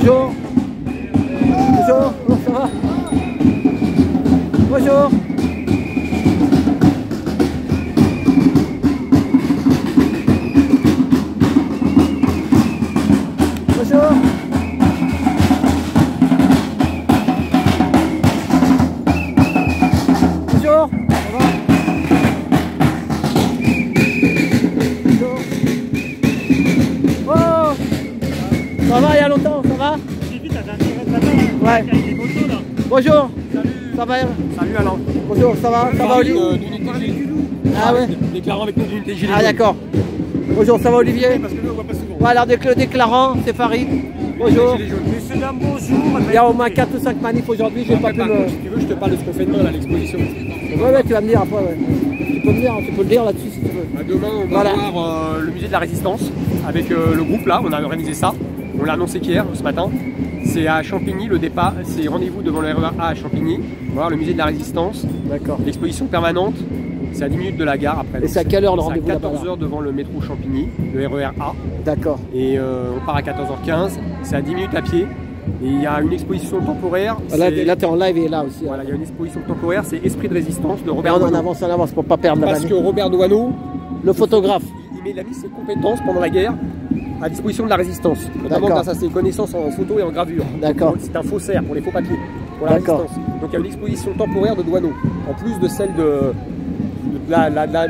Bonjour. Bonjour. Comment ça va? Bonjour. Bonjour. Bonjour. Ça va? Bonjour. Oh. Ça va, il y a longtemps, ça va? Ouais. Bonjour. Salut. Ça va? Salut Alain. Bonjour, ça va? Ça va Olivier? Ah ouais. Déclarant avec nous d'unité gilet. Ah d'accord. Bonjour, ça va Olivier? Parce que nous on voit pas souvent. Voilà, le déclarant, c'est Farid. Bonjour. Messieurs, dames, bonjour. Il y a au moins 4 ou 5 manifs aujourd'hui, je vais pas pu me... Si tu veux, je te parle de ce qu'on fait demain à l'exposition. Ouais, tu vas me dire après, ouais. Tu peux me dire, tu peux le dire là-dessus si tu veux. Demain, on va voir le musée de la Résistance avec le groupe là, on a organisé ça. On l'a annoncé hier, ce matin. C'est à Champigny, le départ, c'est rendez-vous devant le RER A à Champigny. Voir le musée de la Résistance. D'accord. L'exposition permanente, c'est à 10 minutes de la gare après. Et c'est à quelle heure le rendez-vous? C'est à 14h devant le métro Champigny, le RER A. D'accord. Et on part à 14h15, c'est à 10 minutes à pied. Et il y a une exposition temporaire. Là tu es en live et là aussi. Voilà, il y a une exposition temporaire, c'est Esprit de résistance de Robert Doisneau. On avance pour pas perdre la Parce que Robert Doisneau, le photographe, il a mis ses compétences pendant la guerre à disposition de la résistance, notamment grâce à ses connaissances en photo et en gravure. D'accord. C'est un faussaire pour les faux papiers, pour la résistance. Donc il y a une exposition temporaire de Doisneau, en plus de celle de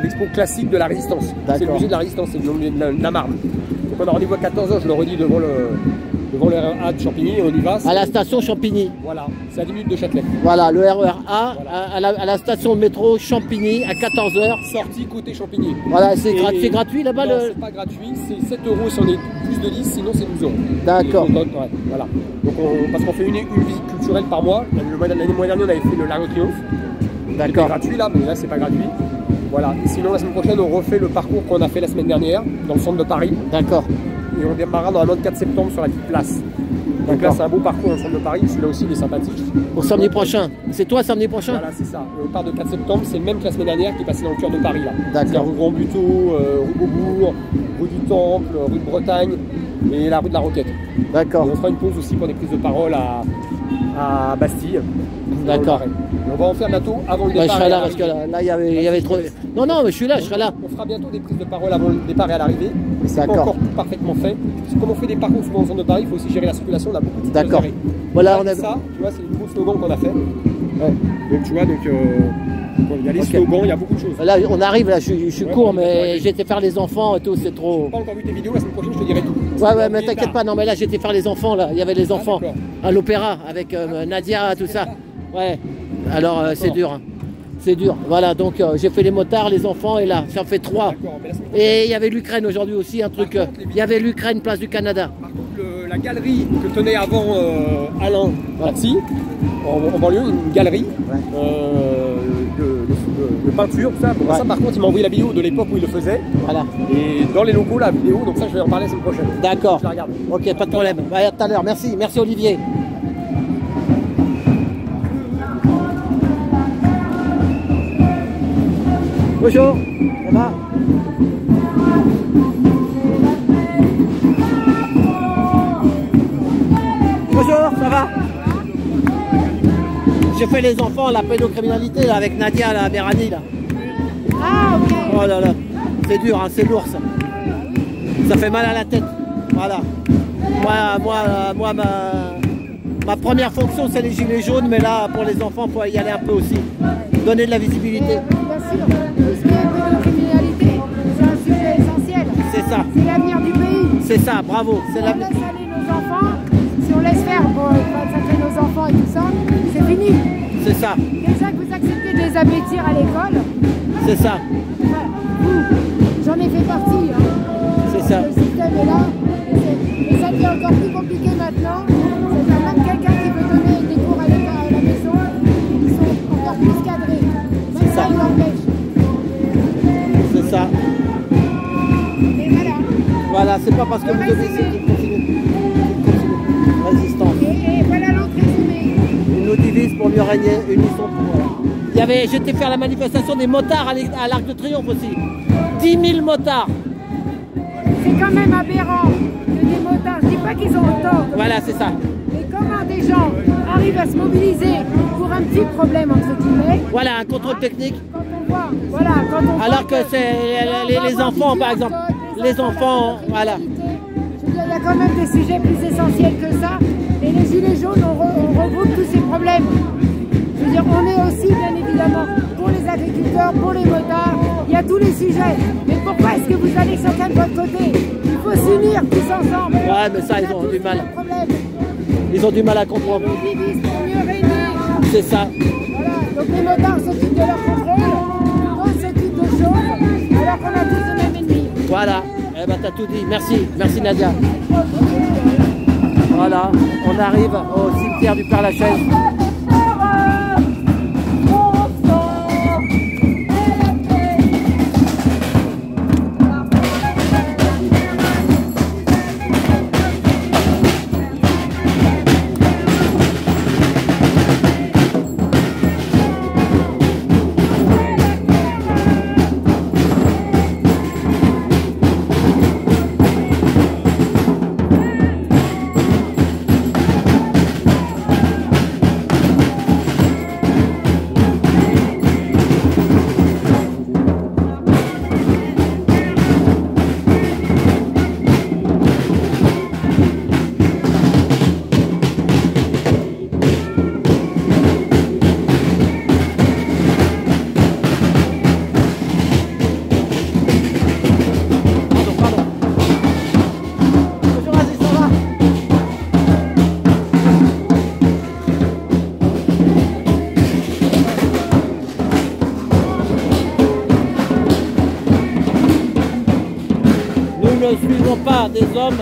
l'expo classique de la résistance. C'est le musée de la résistance, c'est le musée de la Marne. Donc on a rendez-vous à 14h, je le redis devant le RER A de Champigny, on y va. À la station Champigny. Voilà, c'est à 10 minutes de Châtelet. Voilà, le RER A, voilà. à la station de métro Champigny à 14h. Sortie côté Champigny. Voilà, c'est gratuit là-bas? Non, c'est pas gratuit, c'est 7 € si on est plus de 10, sinon c'est 12 €. D'accord. Voilà. Donc parce qu'on fait une visite culturelle par mois. L'année dernière, on avait fait le L'Arc de Triomphe. D'accord. C'est gratuit là, mais là c'est pas gratuit. Voilà. Sinon la semaine prochaine, on refait le parcours qu'on a fait la semaine dernière dans le centre de Paris. D'accord. Et on démarrera normalement le 4 septembre sur la petite place. Donc là c'est un beau parcours dans le centre de Paris, celui-là aussi il est sympathique. Pour samedi prochain. C'est toi samedi prochain? Voilà, c'est ça. Et on part de 4 septembre, c'est le même que la semaine dernière qui est passé dans le cœur de Paris là. D'accord. Rue Grand Buteau, rue Beaubourg, rue du Temple, rue de Bretagne et la rue de la Roquette. D'accord. On fera une pause aussi pour des prises de parole à Bastille. D'accord. On va en faire bientôt avant le départ. Je serai là parce que là il y avait trop. Non, mais je suis là, je serai là. On fera bientôt des prises de parole avant le départ et à l'arrivée. C'est pas encore parfaitement fait. Parce que comme on fait des parcours souvent au centre de Paris, il faut aussi gérer la circulation, on a beaucoup de choses à gérer. Voilà, on a ça, tu vois, c'est le nouveau slogan qu'on a fait. Ouais. Donc tu vois, il y a les slogans, il y a beaucoup de choses. Là, on arrive, là, je suis court, mais j'ai été faire les enfants et tout, c'est trop. J'ai pas encore vu tes vidéos, la semaine prochaine, je te dirai tout. Ouais, mais t'inquiète pas, non, mais là, j'ai été faire les enfants, là, il y avait les enfants à l'opéra avec Nadia, tout ça. Ouais, alors c'est dur, hein. C'est dur, voilà, donc j'ai fait les motards, les enfants, et là, ça en fait 3. Et il y avait l'Ukraine aujourd'hui aussi, un truc, il y avait l'Ukraine, place du Canada. Par contre, la galerie que tenait avant Alain Patsy, en banlieue, une galerie de peinture, tout ça. Bon, ça par contre, il m'a envoyé la vidéo de l'époque où il le faisait. Voilà. Et dans les locaux, la vidéo, donc ça, je vais en parler la semaine prochaine. D'accord. Je la regarde. Ok, pas de problème. À tout à l'heure, merci Olivier. Bonjour, ça va? Bonjour, ça va? J'ai fait les enfants, la pédocriminalité là, avec Nadia, la Berani là. Ah ok. Oh là là, c'est dur, hein, c'est lourd ça. Ça fait mal à la tête. Voilà. Moi ma première fonction c'est les gilets jaunes, mais là pour les enfants il faut y aller un peu aussi. Donner de la visibilité. Bien sûr, tout ce qui est pédocriminalité, c'est un sujet essentiel. C'est ça. C'est l'avenir du pays. C'est ça, bravo. Si on laisse aller nos enfants, si on laisse faire pour consacrer nos enfants et tout ça, c'est fini. C'est ça. Déjà que vous acceptez de les abêtir à l'école. C'est ça. J'en ai fait partie. Hein. C'est ça. Le système est là. Et ça devient encore plus compliqué maintenant. C'est même quelqu'un qui veut donner des cours à la maison. Ils sont encore plus cadrés. Même ça l'empêche. C'est ça. Et voilà. Voilà, c'est pas parce que vous devez continuer. Résistance. Et voilà l'entrée résumée. Ils nous divisent pour mieux régner, unissons pour. J'étais faire la manifestation des motards à l'Arc de Triomphe aussi. 10 000 motards. C'est quand même aberrant que des motards. Je dis pas pas qu'ils ont tort. Voilà, c'est ça. Mais comment des gens arrivent à se mobiliser pour un petit problème, entre guillemets. Voilà, un contrôle technique. Quand on voit, voilà, quand on Alors voit que c'est les enfants, par exemple. Les enfants, voilà. Je veux dire, il y a quand même des sujets plus essentiels que ça. Et les gilets jaunes, on regroupe tous ces problèmes. Je veux dire, on est aussi, bien évidemment, pour les agriculteurs, pour les motards. Il y a tous les sujets. Mais pourquoi est-ce que vous allez chacun de votre côté? Il faut s'unir tous ensemble. Ouais, mais ça, ils ont du mal. Ils ont du mal à comprendre. Ils divisent pour mieux régner. C'est ça. Voilà. Donc les motards s'occupent de leur contrôle, d'autres s'occupent de choses, alors qu'on a tous le même ennemi. Voilà. Eh ben, t'as tout dit. Merci. Merci, Nadia. Voilà. On arrive au cimetière du Père-Lachaise. Ne suivons pas des hommes,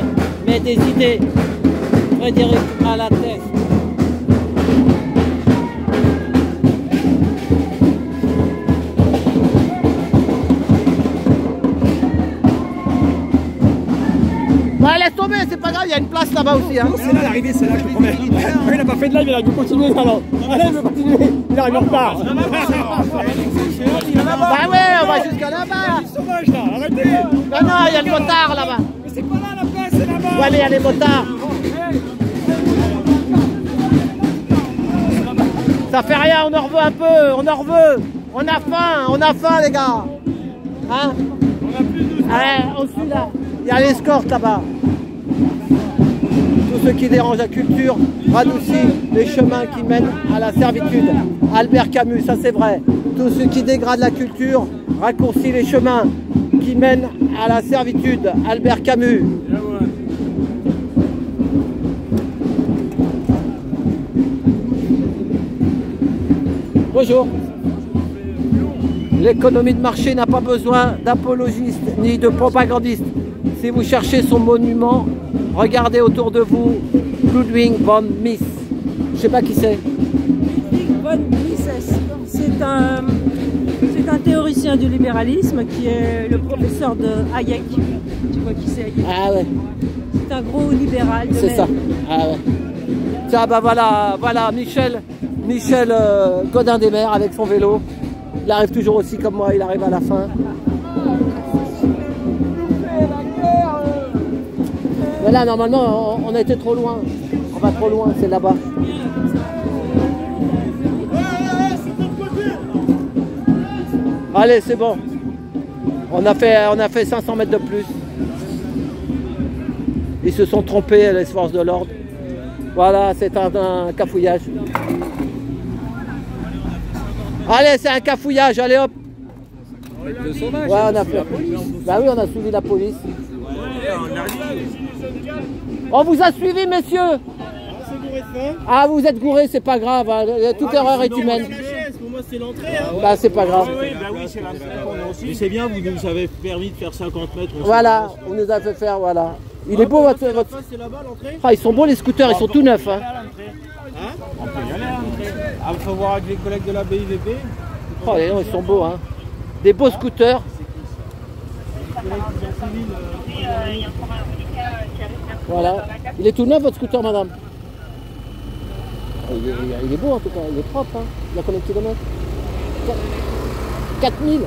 mais des idées. Frédéric Malatès. Bah laisse tomber, c'est pas grave, il y a une place là-bas aussi. Hein. C'est là l'arrivée, c'est là, je te promets. Il n'a pas fait de live, il a dû continuer. Alors, allez, il veut continuer. Il arrive en retard. Bah ouais, on va jusqu'à là-bas. C'est sauvage là, arrêtez. Non, non, il y a le motard là-bas. Mais c'est pas là la place, c'est là-bas. Ouais, mais il y a les motards. Ça fait rien, on en veut un peu, on en veut. On a faim les gars. Hein? Allez, on suit là. Il y a l'escorte là-bas. Tout ce qui dérange la culture radoucit les chemins qui mènent à la servitude. Albert Camus, ça c'est vrai. Tout ce qui dégrade la culture raccourcit les chemins qui mènent à la servitude. Albert Camus. Bonjour. L'économie de marché n'a pas besoin d'apologistes ni de propagandistes. Si vous cherchez son monument, regardez autour de vous Ludwig von Mises. Je ne sais pas qui c'est. Ludwig von Mises, c'est un théoricien du libéralisme qui est le professeur de Hayek. Tu vois qui c'est Hayek? Ah ouais. C'est un gros libéral. C'est ça. Ah ouais. Tiens, bah voilà Michel Godin des Mers avec son vélo. Il arrive toujours aussi comme moi, il arrive à la fin. Mais là, normalement, on a été trop loin. On va trop loin, c'est là-bas. Allez, c'est bon. On a fait 500 mètres de plus. Ils se sont trompés, les forces de l'ordre. Voilà, c'est un cafouillage. Allez, c'est un cafouillage, allez hop. Ouais, on a fait. Bah oui, on a suivi la police. On vous a suivi, messieurs. Ah, vous êtes gourés, c'est pas grave. Hein. Toute erreur est humaine. Pour moi, c'est l'entrée. Hein. Bah, c'est pas grave. Oui, c'est l'entrée. Mais c'est bien, vous nous avez permis de faire 50 mètres. Voilà, on nous a fait faire, voilà. Il est beau votre. C'est là-bas l'entrée. Ah, ils sont beaux les scooters, ils sont tout neufs. Hein. On peut y aller à l'entrée. Ah, il faut voir avec les collègues de la BIVP. Oh, les noms, ils sont beaux, hein. Des beaux scooters. Voilà. Il est tout neuf votre scooter, madame? Il est beau en tout cas, il est propre. Hein. Il a combien de kilomètres? 4000.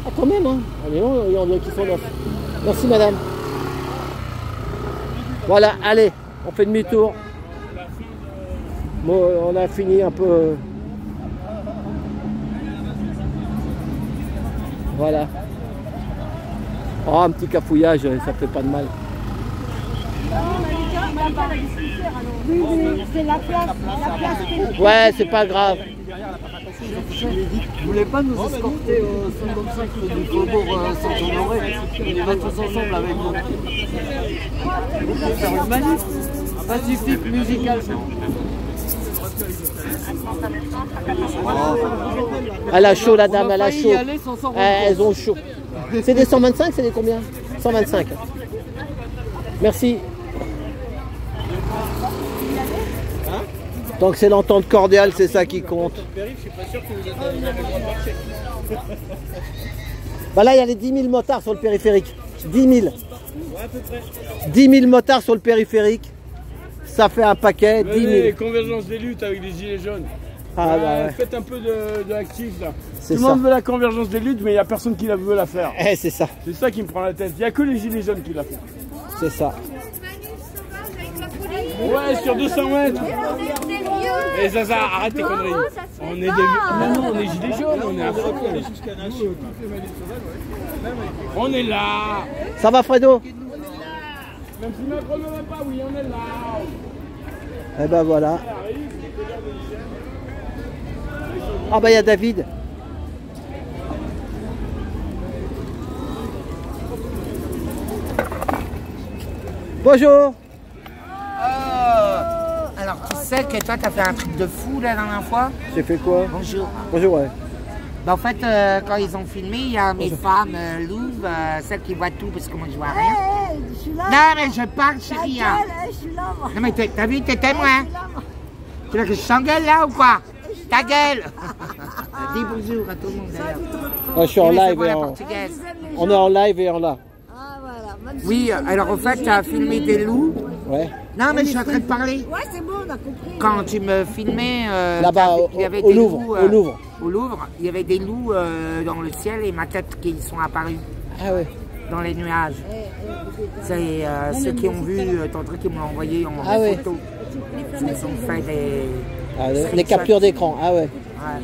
Ah, quand même, hein. On est long, il y en a qui sont neufs. Merci, madame. Voilà, allez, on fait demi-tour. Bon, on a fini un peu. Voilà. Oh, un petit cafouillage, ça fait pas de mal. Oui, oui, c'est la place. Ouais, c'est pas grave. Vous voulez pas nous escorter au 55 du Faubourg Saint-Honoré? On va tous ensemble avec vous. Faire une manif pacifique, musicale. Elle a chaud, la dame, elle a chaud. Elles ont chaud. C'est des 125, c'est des combien? 125. Merci. Donc c'est l'entente cordiale, c'est ça qui compte. Bah là, il y a les 10 000 motards sur le périphérique. 10 000. 10 000 motards sur le périphérique. Ça fait un paquet, 10 000. Convergence des luttes avec les gilets jaunes. Ah, bah ouais. Faites un peu de actif là. C'est Tout le monde veut la convergence des luttes, mais il n'y a personne qui veut la faire. Eh, c'est ça. C'est ça qui me prend la tête. Il n'y a que les gilets jaunes qui la font. C'est ça. Ouais, sur 200 mètres. Et Zaza, arrête tes conneries. On est des... Non, on est gilets jaunes, on est à fond. On est là. Ça va, Fredo? Même si Macron ne va pas, oui, on est là. Eh ben voilà. Ah bah il y a David. Bonjour. Alors tu sais que toi t'as fait un truc de fou la dernière fois. J'ai fait quoi? Bonjour. Bonjour, ouais. Bah, en fait quand ils ont filmé, il y a mes femmes Louve, celles qui voient tout parce que moi je vois rien. Je suis là. Non mais je parle chérie. Hein. Je suis là, moi. Non mais t'as vu, t'es témoin. Tu veux que je t'engueule là ou quoi? Ta gueule. Dis bonjour à tout le monde d'ailleurs. Ah, je suis en live et en... portugaise. On est en live et en là. Ah, voilà. Magnifique. Oui, alors en fait tu as filmé des loups. Ouais. Non mais je suis en train de parler. Ouais, c'est bon, on a compris. Quand tu me filmais, là-bas, il y avait au des Louvre, loups, au Louvre. Au Louvre, il y avait des loups dans le ciel et ma tête qui sont apparus Ah ouais. dans les nuages. C'est ceux qui ont vu ton truc, ils m'ont envoyé en Ah ouais. photo. Ils ont fait des... Ah, les captures d'écran, ah ouais. Ouais. Ah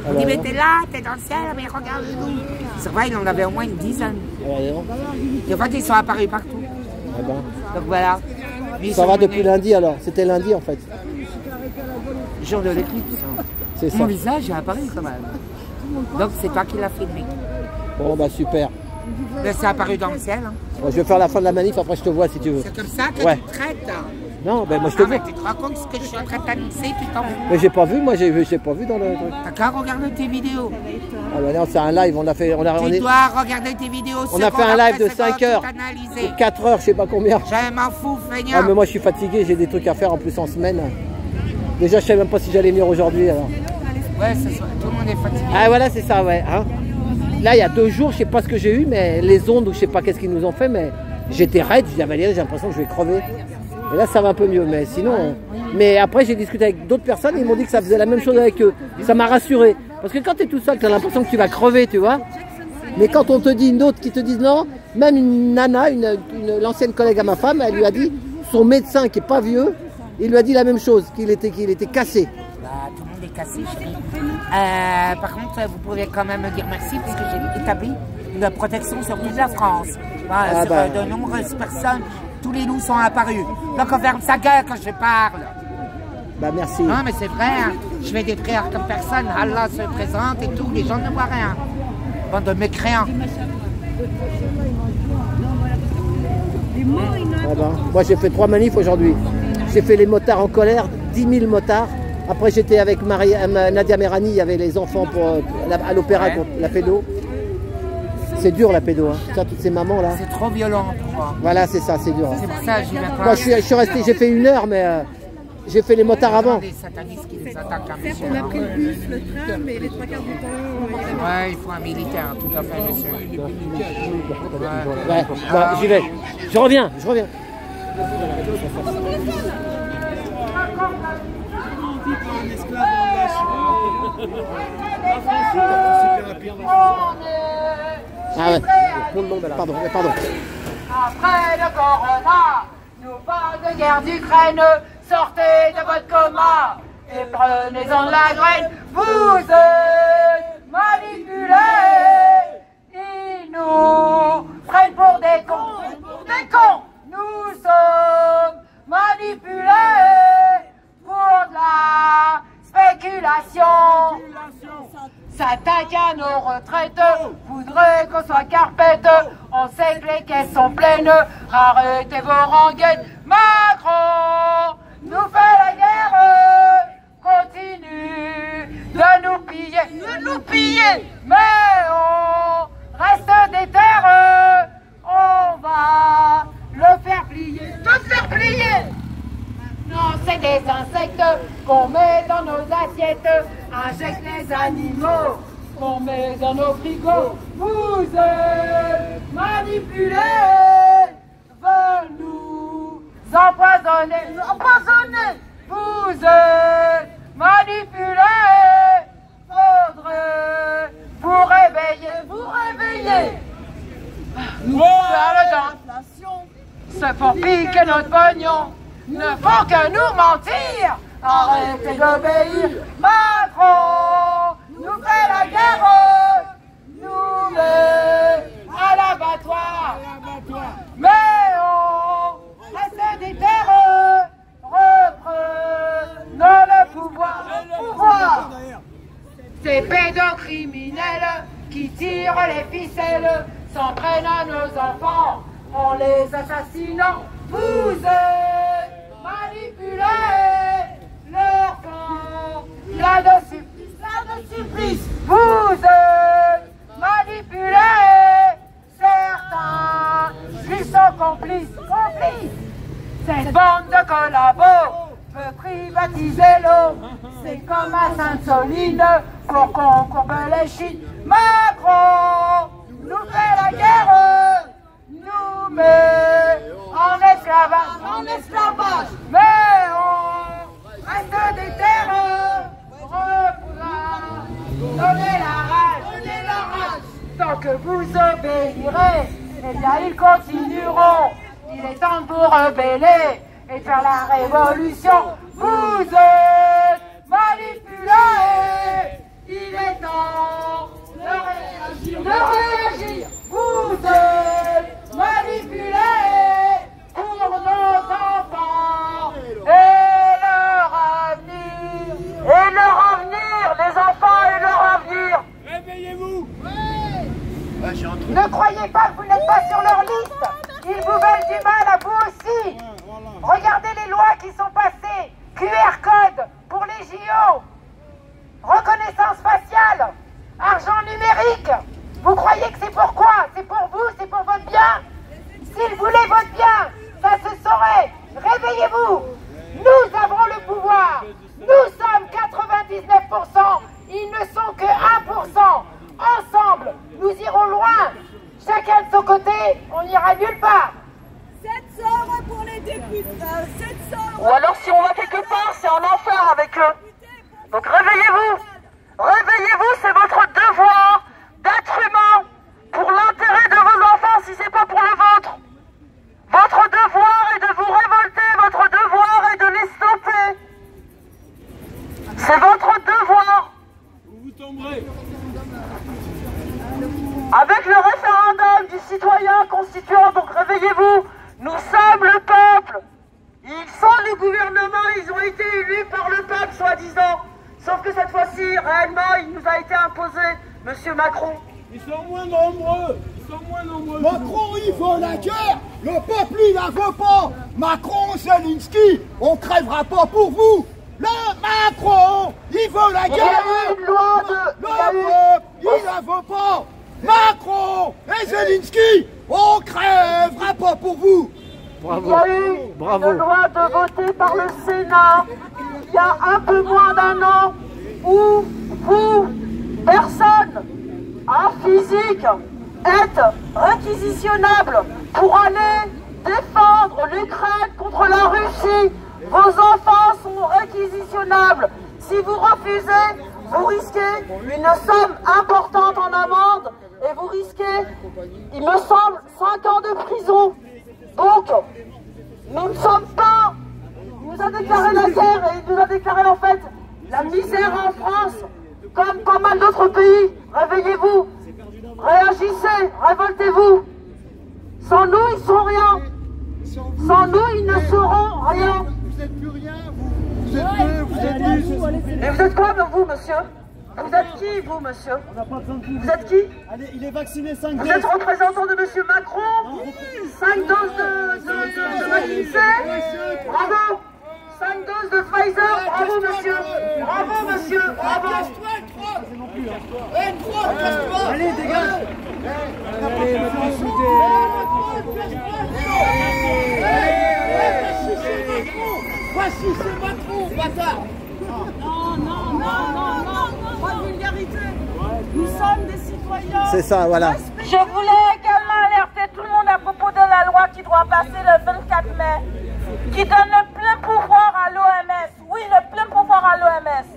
On bah dit mais non. t'es là, t'es dans le ciel, mais regarde les loups. C'est vrai, il en avait au moins une dizaine. Ah bah non. Et en fait, ils sont apparus partout. Ah ben. Donc voilà. Mais ils Ça sont va venus depuis lundi alors. C'était lundi en fait. le jour de l'éclipse. C'est ça. Mon visage est apparu quand même. Donc c'est toi qui l'as filmé. Bon bah super. Là, c'est apparu dans le ciel. Hein. Bon, je vais faire la fin de la manif, après je te vois si tu veux. C'est comme ça que Ouais. tu traites. Non, ben moi je te Ah, mais vois. tu te rends compte ce que je suis en train de t'annoncer, tu t'en fous. Mais j'ai pas vu, moi j'ai pas vu dans le truc. T'as qu'à regarder tes vidéos. Ah bah non, c'est un live, on a fait. On Tu dois regarder tes vidéos. On a fait un live de 5 heures. Tout analyser. 4 heures, je sais pas combien. Je m'en fous, Ah feignant. mais moi je suis fatigué, j'ai des trucs à faire en plus en semaine. Déjà je savais même pas si j'allais venir aujourd'hui alors. Ouais, tout le monde est fatigué. Ah voilà c'est ça ouais. Hein. Là il y a 2 jours, je sais pas ce que j'ai eu, mais les ondes ou je sais pas qu'est-ce qu'ils nous ont fait, mais j'étais raide, j'ai avalé, j'ai l'impression que je vais crever. Et là ça va un peu mieux, mais sinon. Mais après j'ai discuté avec d'autres personnes, ils m'ont dit que ça faisait la même chose avec eux. Ça m'a rassuré. Parce que quand tu es tout seul, tu as l'impression que tu vas crever, tu vois. Mais quand on te dit une autre qui te dit non, même une nana, l'ancienne collègue à ma femme, elle lui a dit, son médecin qui est pas vieux, il lui a dit la même chose, qu'il était cassé. Bah, tout le monde est cassé, chérie. Par contre, vous pouvez quand même me dire merci parce que j'ai établi une protection sur toute la France. Voilà, sur de nombreuses personnes, tous les loups sont apparus. Donc on ferme sa gueule quand je parle. Bah merci. Non mais c'est vrai, hein. Je fais des prières comme personne, Allah se présente et tout, les gens ne voient rien. Bande de mécréants. Ah bah, moi j'ai fait 3 manifs aujourd'hui. J'ai fait les motards en colère, 10 000 motards. Après j'étais avec Nadia Merani, il y avait les enfants à l'opéra contre la pédo. C'est dur la pédo, hein. Ça, toutes ces mamans là. C'est trop violent pour moi. Voilà, c'est ça, c'est dur. C'est pour ça que j'y vais pas. Moi je suis resté, j'ai fait 1 heure, mais j'ai fait les motards avant. Des satanistes qui les attaquent à monsieur. On a pris le bus, le tram, et les 3 quarts du temps, Ouais, il faut un militaire, tout à fait, monsieur. Ouais, bon, j'y vais. Je reviens. Ah ouais. Pardon. Après le corona, nous parle de guerre d'Ukraine. Sortez de votre coma et prenez-en de la graine. Vous êtes manipulés. Ils nous prennent pour des cons. Des cons. Nous sommes manipulés pour de la spéculation. S'attaque à nos retraites, voudrait qu'on soit carpette. On sait que les caisses sont pleines, arrêtez vos rengaines. Macron nous fait la guerre, continue de nous piller, mais on reste des terres, on va le faire plier, tout faire plier. Non, c'est des insectes qu'on met dans nos assiettes, injecte les animaux qu'on met dans nos frigos. Vous êtes manipulés, veulent nous empoisonner, vous êtes manipulés, faudrait vous réveiller. Nous c'est pour piquer notre pognon, ne font que nous mentir. Arrêtez d'obéir. Macron nous fait la guerre, nous met à l'abattoir. Mais on reste des terres, reprenons le pouvoir. Ces pédocriminels qui tirent les ficelles s'en prennent à nos enfants en les assassinant. Vous êtes manipulés, leur font là de supplice. Vous êtes manipulés, certains ils sont complices. Cette bande de collabos veut privatiser l'eau. C'est comme à Sainte-Soline pour qu'on courbe les chines. Macron nous fait la guerre, nous met en esclavage, mais on reste des terres, donnez la rage, tant que vous obéirez, eh bien ils continueront, il est temps de vous rebeller et de faire la révolution. Vous êtes manipulés, il est temps de réagir, vous êtes manipulés pour nos enfants et leur avenir, les enfants et leur avenir. Réveillez-vous. Ne croyez pas que vous n'êtes pas sur leur liste, ils vous veulent du mal à vous aussi. Regardez les lois qui sont passées, QR code pour les JO, reconnaissance faciale, argent numérique. Vous croyez que c'est pour quoi? C'est pour vous? C'est pour votre bien? S'ils voulaient votre bien, ça se saurait. Réveillez-vous. Nous avons le pouvoir. Nous sommes 99%. Ils ne sont que 1%. Ensemble, nous irons loin. Chacun de son côté, on n'ira nulle part. 700 pour les députés. 700. Ou alors si on va quelque part, c'est en enfer avec eux. Donc réveillez-vous. Réveillez-vous, c'est votre devoir d'être humain pour l'intérêt de vos enfants si c'est pas pour le vôtre. Votre devoir est de vous révolter, votre devoir est de les stopper. C'est votre devoir. Vous tomberez. Avec le référendum du citoyen constituant, donc réveillez-vous, nous sommes le peuple. Ils sont le gouvernement, ils ont été élus par le peuple, soi-disant. Sauf que cette fois-ci, réellement, il nous a été imposé, Monsieur Macron. Ils sont moins nombreux. Macron, il veut la guerre. Le peuple, il la veut pas. Macron, Zelensky, on crèvera pas pour vous. Le Macron, il veut la guerre. Il y a eu une loi de... Le peuple, il la veut pas. Macron et Zelensky, on crèvera pas pour vous. Il y a eu une loi de voter par le Sénat il y a un peu moins d'un an où vous, personne, en physique, êtes réquisitionnable pour aller défendre l'Ukraine contre la Russie. Vos enfants sont réquisitionnables. Si vous refusez, vous risquez une somme importante en amende et vous risquez, il me semble, 5 ans de prison. Donc, Nous ne sommes pas. Il nous a déclaré la guerre et il nous a déclaré en fait la misère en France, comme pas mal d'autres pays. Réveillez-vous, réagissez, révoltez-vous. Sans nous, ils ne sont rien. Sans nous, ils ne seront rien. Vous n'êtes plus rien, vous êtes deux, vous êtes dix. Mais vous êtes quoi, vous, monsieur? Vous êtes qui, vous, monsieur? Vous êtes qui? Allez, il est vacciné 5 doses. Vous êtes représentant de monsieur Macron? 5 doses de vaccin? Bravo! 5 doses de Pfizer? Bravo, monsieur! Bravo, monsieur! Bravo! Allez, dégage. Allez, Voici c'est Macron, bâtard. Non, pas de vulgarité. Nous sommes des citoyens. C'est ça, voilà. Je voulais également alerter tout le monde à propos de la loi qui doit passer le 24 mai, qui donne le plein pouvoir à l'OMS. Oui, le plein pouvoir à l'OMS.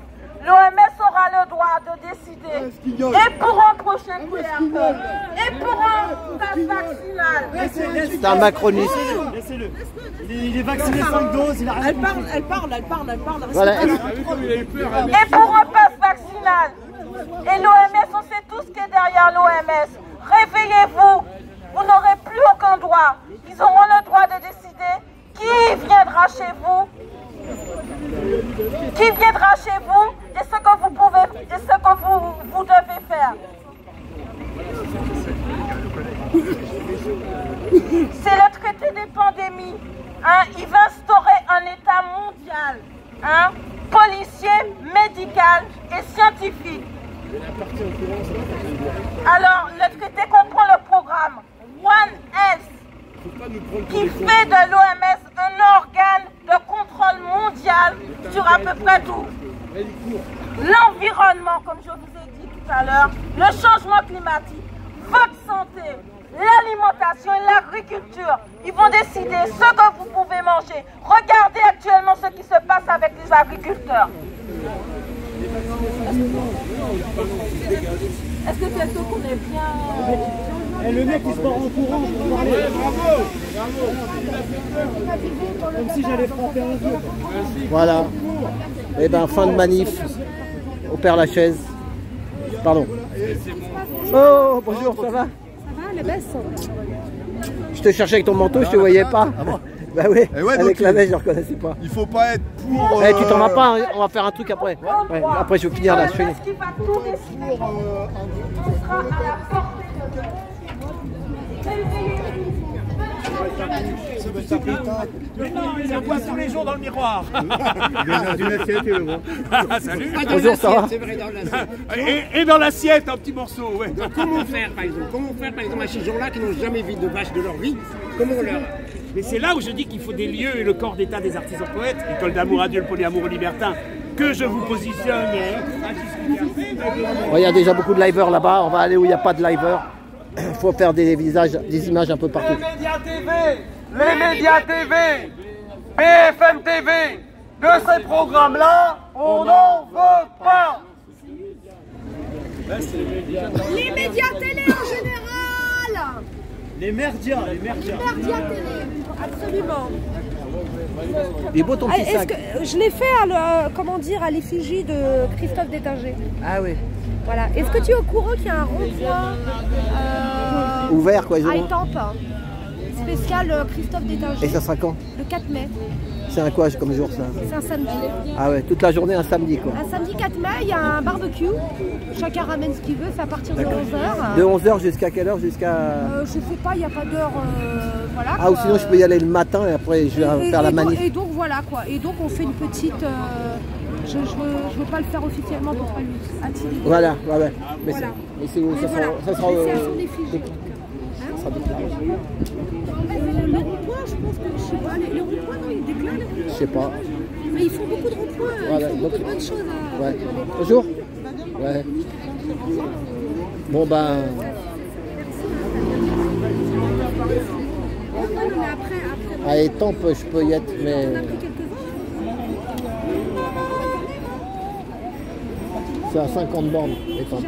L'OMS aura le droit de décider, et pour un prochain QR, et pour un pass vaccinal. C'est un macroniste. Laissez-le. Il est vacciné 5 doses, il a rien. Elle parle. Voilà. Et pour un pass vaccinal. Et l'OMS, on sait tous qui est derrière l'OMS. Réveillez-vous. Vous n'aurez plus aucun droit. Ils auront le droit de décider qui viendra chez vous. Qui viendra chez vous et ce que vous pouvez et ce que vous devez faire. C'est le traité des pandémies. Hein, il va instaurer un état mondial, hein, policier, médical et scientifique. Alors, le traité comprend le programme One Health, qui fait de l'OMS un organe de contrôle mondial sur à peu près tout. L'environnement, comme je vous ai dit tout à l'heure, le changement climatique, votre santé, l'alimentation et l'agriculture. Ils vont décider ce que vous pouvez manger. Regardez actuellement ce qui se passe avec les agriculteurs. Est-ce que c'est qu'on est bien... Et le mec il se part en courant pour parler. Bravo. Comme si j'allais frapper un jeu. Voilà. Et ben fin de manif au Père Lachaise. Pardon. Oh bonjour, ça va? Ça va, la baisse? Je te cherchais avec ton manteau, je te voyais pas. Ah bon? Bah oui, ouais, avec la neige je ne reconnaissais pas. Il faut pas être pour... Tu t'en vas pas, hein, on va faire un truc après. Ouais, après je vais finir là, je finis. Qui va tout décider. On sera à la portée de Ça voit tous les jours dans le miroir. Salut. Bonjour, ça va? Et dans l'assiette, un petit morceau. Ouais. Comment faire, par exemple, à ces gens-là qui n'ont jamais vu de vache de leur vie, comment on leur... Mais c'est là où je dis qu'il faut des lieux et le corps d'état des artisans poètes, école d'amour à Dieu, le polyamour libertin, que je vous positionne. Il y a déjà beaucoup de liveurs là-bas, on va aller où il n'y a pas de liveurs. Il faut faire des images un peu partout. Les médias TV, BFM TV, de ces programmes-là, on n'en veut pas. Les médias télé en général. Les merdias. Les merdias télé, absolument. Il est beau ton petit sac. Je l'ai fait à l'effigie de Christophe Détinger. Ah oui. Voilà. Est-ce que tu es au courant qu'il y a un rond-point ouvert quoi, ils à auront. Étampes, spécial Christophe Détinger? Et ça sera quand? Le 4 mai. C'est un quoi comme jour ça? C'est un samedi. Ah ouais, toute la journée un samedi quoi. Un samedi 4 mai, il y a un barbecue. Chacun ramène ce qu'il veut, c'est à partir de 11h. De 11h jusqu'à quelle heure? Jusqu'à... Je sais pas, il n'y a pas d'heure. Voilà, ou sinon je peux y aller le matin et après je vais faire la manif. Et donc voilà quoi. Et donc on fait une petite. Je veux pas le faire officiellement pour pas lui attirer. Voilà, ouais. Mais voilà. C'est où? Ça sera c'est à son effigie. Ça sera déclaré. Le rond-point, je pense que je sais pas. Les ronds-points, non, ils déclarent les ronds-points. Je sais pas. Mais ils font beaucoup de ronds-points. Voilà, ils font beaucoup de bonnes choses. Ouais. Bonjour. Ouais. Bon ben. À Étampes, je peux y être, mais. C'est à 50 bornes, Étampes.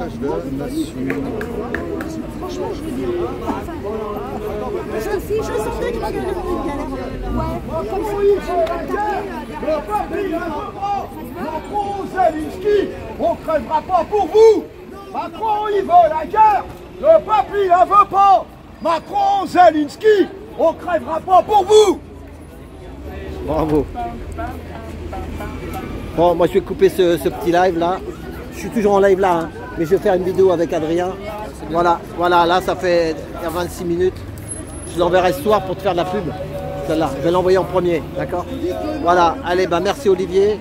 partage de nation. Franchement, je veux bien. Si je sentais qu'il y avait une galère. Ouais, comme Macron, Zelensky, on crèvera pas pour vous. Macron, il veut la guerre. Le peuple, il la veut pas. Macron, Zelensky, on crèvera pas pour vous. Bravo. Bon, moi je vais couper ce petit live là. Je suis toujours en live là, hein, mais je vais faire une vidéo avec Adrien. Voilà, là ça fait 26 minutes. Je l'enverrai ce soir pour te faire de la pub. Celle-là, je vais l'envoyer en premier, d'accord? Voilà, allez, bah merci Olivier.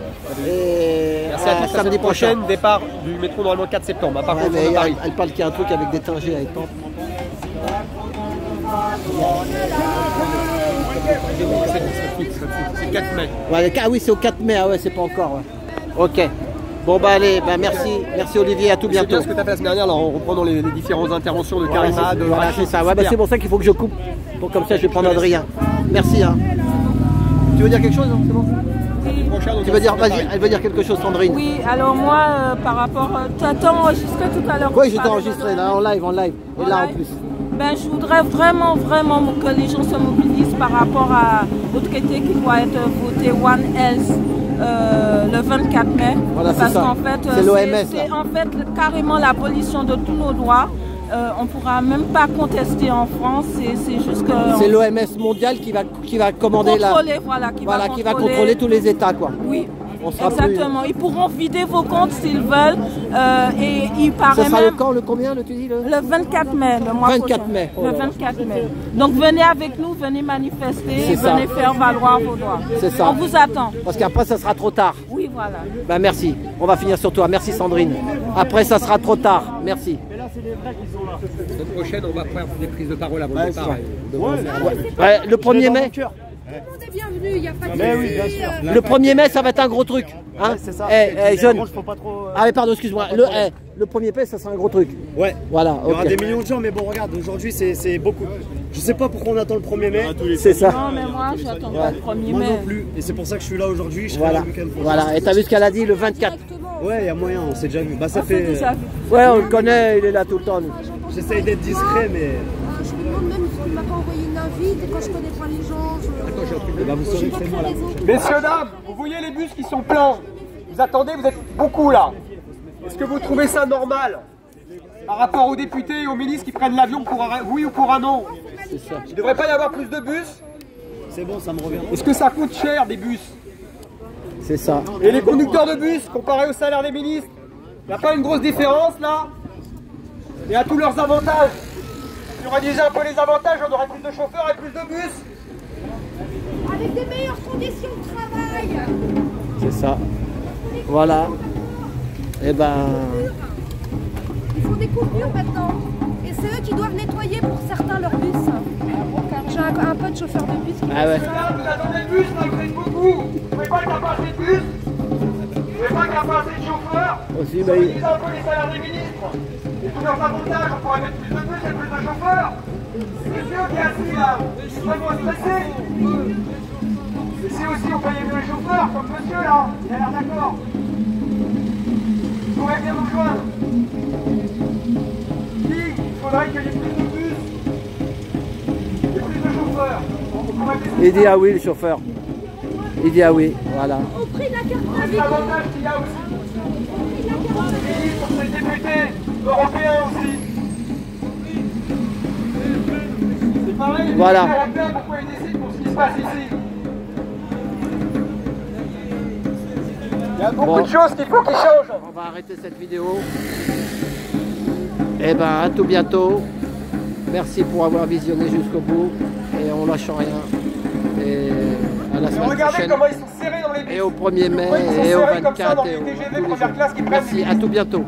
Et merci à tous. Samedi prochain, départ du métro normalement le 4 septembre. Par contre, elle parle qu'il y a un truc avec des tingés à étampes. C'est le 4 mai. Ouais, ah oui, c'est au 4 mai, ah ouais, c'est pas encore. Ouais. Ok. Bon bah allez, bah merci Olivier, à tout bientôt. C'est bien ce que tu as fait la semaine dernière, là, en reprenant les différentes interventions de Karima, de voilà, c'est ça. Ouais, bah c'est pour ça qu'il faut que je coupe. Donc comme ça, je vais prendre Adrien. Merci. Hein. Tu veux dire quelque chose, non? C'est bon. Tu veux dire, vas-y, elle veut dire quelque chose, Sandrine. Oui, alors moi, par rapport, tu as enregistré tout à l'heure. Oui, je t'ai enregistré là, en live, et là en plus. Ben, je voudrais vraiment que les gens se mobilisent par rapport au traité qui doit être voté One Health le 24 mai. Voilà, parce qu'en fait, c'est l'OMS. C'est en fait carrément l'abolition de tous nos droits. On ne pourra même pas contester en France. C'est juste que. C'est l'OMS mondial qui va commander qui va contrôler tous les États, quoi. Oui. Exactement, ils pourront vider vos comptes s'ils veulent et il paraît. Ça sera le quand, le combien, tu dis le 24 mai, le mois 24 prochain. mai. Oh le 24 mai. Donc venez avec nous, venez manifester, venez faire valoir vos droits. C'est ça. On vous attend. Parce qu'après ça sera trop tard. Oui, voilà. Ben merci. On va finir sur toi. Merci Sandrine. Après ça sera trop tard. Merci. Mais là c'est les vrais qui sont là. La semaine prochaine on va faire des prises de parole avant le départ. Le 1er mai. Tout le monde est bienvenu, il n'y a pas de oui, bien sûr. Le 1er mai, ça va être un gros truc. Hein, c'est ça. Jeune. Pas trop, Ah, mais pardon, excuse-moi. Le 1er mai, ça sera un gros truc. Ouais. Voilà. Il y aura des millions de gens, mais bon, regarde, aujourd'hui, c'est beaucoup. Je sais pas pourquoi on attend le 1er mai. C'est ça. Non, mais moi, j'attends pas le 1er mai. Moi non plus. Et c'est pour ça que je suis là aujourd'hui. Voilà. Voilà. Et t'as vu ce qu'elle a dit le 24? Ouais, il y a moyen, on s'est déjà vu. Bah, ça fait. Ouais, on le connaît, il est là tout le temps. J'essaye d'être discret, mais. Je me demande même s'il m'a pas envoyé une invite et quand je connais pas les gens. Attends, j'ai un truc. Bah, vous saurez que c'est moi là. Messieurs, dames, vous voyez les bus qui sont pleins. Vous attendez, vous êtes beaucoup là. Est-ce que vous trouvez ça normal par rapport aux députés et aux ministres qui prennent l'avion pour un oui ou pour un non? Il ne devrait pas y avoir plus de bus? C'est bon, ça me revient. Est-ce que ça coûte cher des bus? C'est ça. Et les conducteurs de bus, comparé au salaire des ministres, il n'y a pas une grosse différence là? Et à tous leurs avantages. Si on réduisait un peu les avantages, on aurait plus de chauffeurs et plus de bus. Avec des meilleures conditions de travail. C'est ça. Voilà. Et ben. Ils font des coupures maintenant. Et c'est eux qui doivent nettoyer pour certains leurs bus. J'ai un pote chauffeur de bus qui ah ouais. Vous attendez le bus malgré beaucoup. Vous ne pouvez pas qu'il n'y a pas assez de bus. Vous ne pouvez pas qu'il n'y a pas assez de chauffeurs. Aussi, bah, un peu les salaires des ministres. Et tous leurs avantages, on pourrait mettre plus de bus et plus de chauffeurs. C'est sûr qui est assis là. Je suis vraiment stressé. Et c'est aussi on payait mieux les chauffeurs, comme monsieur là. Il a l'air d'accord. Vous pourrez bien nous joindre. Il faudrait qu'il y ait plus de bus et plus de chauffeurs. Il dit ah oui le chauffeur. Il dit ah oui, voilà. Au prix de la carte c'est l'avantage qu'il y a aussi. Pour ces députés européens aussi. C'est pareil, les voilà. députés européens, pourquoi ils décident pour ce qui se passe ici? Il y a beaucoup de choses qu'il faut qu'ils changent. On va arrêter cette vidéo. Et ben à tout bientôt. Merci pour avoir visionné jusqu'au bout. Et on lâche rien. Et à la semaine regardez prochaine. Comment ils sont serrés dans les bus. Et au 1er mai et au 24. Merci, à tout bientôt.